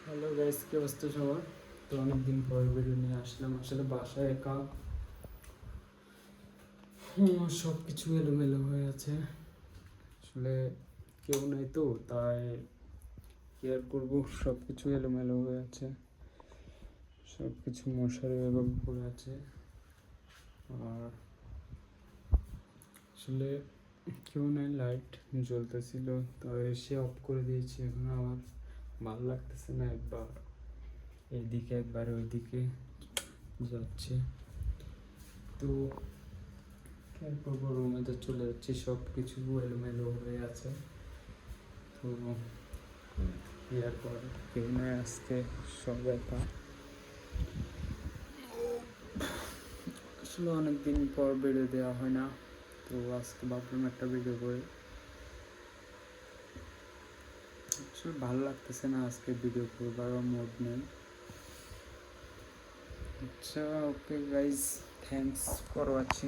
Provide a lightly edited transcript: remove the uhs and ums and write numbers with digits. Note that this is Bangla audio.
হ্যালো গাইস, কি অবস্থা সবার? তো অনেকদিন পর ভিডিও নিয়ে আসলাম। আসলে বাসায় একা সব কিছু এলোমেলো হয়ে আছে। আসলে কেউ নেই তো, তাই কি আর করবো, সব কিছু এলোমেলো হয়ে আছে। সব কিছু মশারি এভাবে পড়ে আছে। আর আসলে কেউ নেই, লাইট জ্বলতেছিল তো এসে অফ করে দিয়েছি। এখন আমার ভালো লাগতেছে না, একবার এইদিকে একবার ওইদিকে যাচ্ছে। তো এরপর রুমে তো চলে যাচ্ছি, সব কিছু এলোমেলো হয়ে আছে। তো এরপর কেউ নয়, আজকে সব একা। আসলে অনেকদিন পর ভিডিও দেওয়া হয় না, তো আজকে ভাবলাম একটা ভিডিও করে। আসলে ভালো লাগতেছে না, আজকে ভিডিও করবার মুড নেই। আচ্ছা, okay guys, thanks for watching.